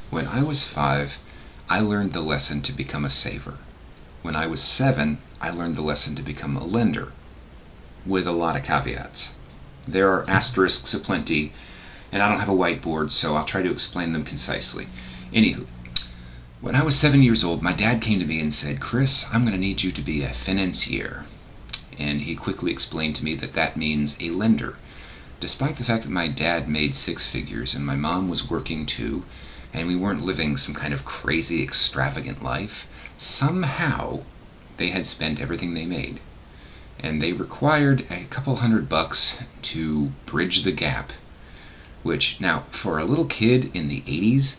When I was 5, I learned the lesson to become a saver. When I was 7, I learned the lesson to become a lender, with a lot of caveats. There are asterisks aplenty, and I don't have a whiteboard, so I'll try to explain them concisely. Anywho, when I was 7 years old, my dad came to me and said, "Chris, I'm going to need you to be a financier." And he quickly explained to me that that means a lender. Despite the fact that my dad made 6 figures and my mom was working too, and we weren't living some kind of crazy extravagant life, somehow they had spent everything they made. And they required a couple $100 to bridge the gap, which now for a little kid in the 80s,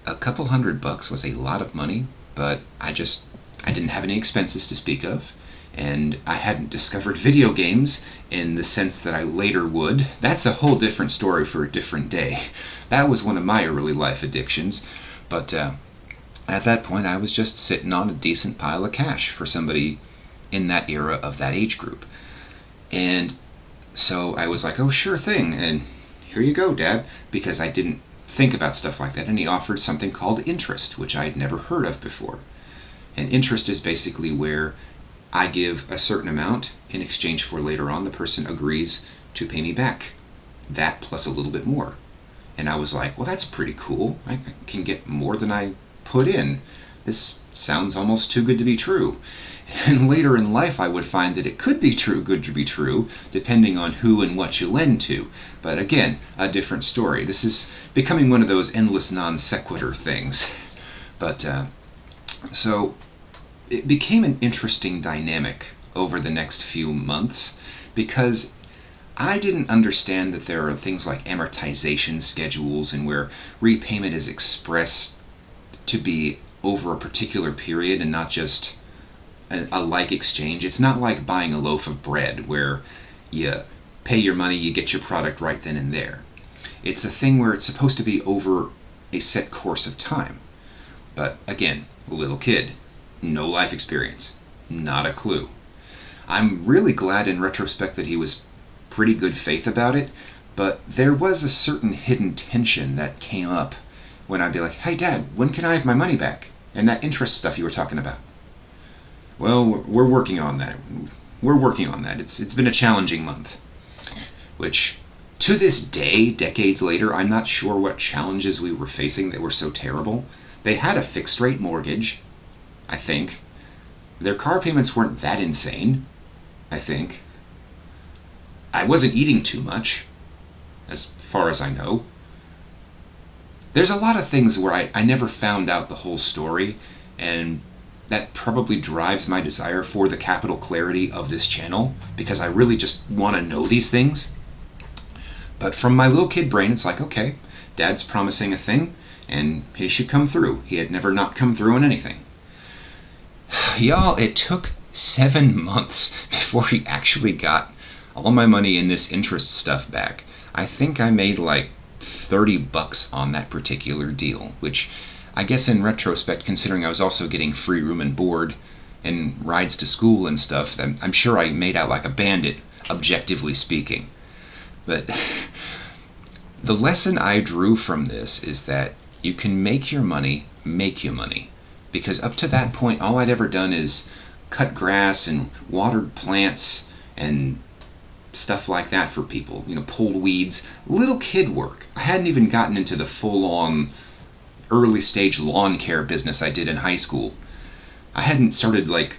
a couple $100 was a lot of money, but I didn't have any expenses to speak of, and I hadn't discovered video games in the sense that I later would. That's a whole different story for a different day. That was one of my early life addictions, but at that point I was just sitting on a decent pile of cash for somebody in that era of that age group. And so I was like, "Oh, sure thing, and here you go, Dad," because I didn't think about stuff like that. And he offered something called interest, which I had never heard of before. And interest is basically where I give a certain amount in exchange for later on the person agrees to pay me back that plus a little bit more. And I was like, well, that's pretty cool. I can get more than I put in. This sounds almost too good to be true. And later in life I would find that it could be good to be true, depending on who and what you lend to. But again, a different story. This is becoming one of those endless non sequitur things. But so it became an interesting dynamic over the next few months, because I didn't understand that there are things like amortization schedules and where repayment is expressed to be over a particular period and not just a like exchange. It's not like buying a loaf of bread where you pay your money, you get your product right then and there. It's a thing where it's supposed to be over a set course of time. But again, little kid, no life experience, not a clue. I'm really glad in retrospect that he was pretty good faith about it, but there was a certain hidden tension that came up when I'd be like, "Hey Dad, when can I have my money back? And that interest stuff you were talking about." "Well, we're working on that. We're working on that. It's been a challenging month." Which, to this day, decades later, I'm not sure what challenges we were facing that were so terrible. They had a fixed rate mortgage, I think. Their car payments weren't that insane, I think. I wasn't eating too much, as far as I know. There's a lot of things where I never found out the whole story, and that probably drives my desire for the capital clarity of this channel, because I really just want to know these things. But from my little kid brain, it's like, okay, Dad's promising a thing, and he should come through. He had never not come through on anything. Y'all, it took 7 months before he actually got all my money in this interest stuff back. I think I made like $30 on that particular deal, which I guess in retrospect, considering I was also getting free room and board and rides to school and stuff, I'm sure I made out like a bandit, objectively speaking. But the lesson I drew from this is that you can make your money make you money. Because up to that point, all I'd ever done is cut grass and watered plants and stuff like that for people. Pulled weeds, little kid work. I hadn't even gotten into the full-on early stage lawn care business I did in high school. I hadn't started like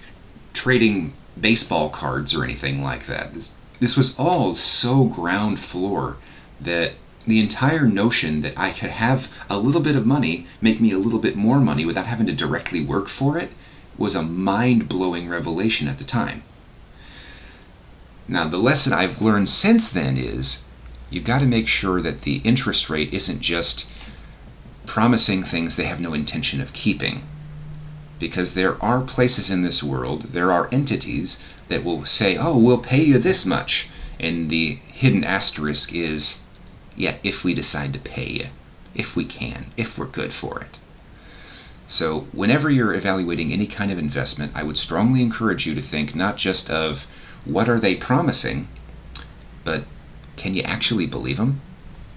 trading baseball cards or anything like that. This was all so ground floor that the entire notion that I could have a little bit of money make me a little bit more money without having to directly work for it was a mind-blowing revelation at the time. Now, the lesson I've learned since then is you've got to make sure that the interest rate isn't just promising things they have no intention of keeping. Because there are places in this world, there are entities that will say, "Oh, we'll pay you this much." And the hidden asterisk is, yeah, if we decide to pay you, if we can, if we're good for it. So whenever you're evaluating any kind of investment, I would strongly encourage you to think not just of what are they promising, but can you actually believe them?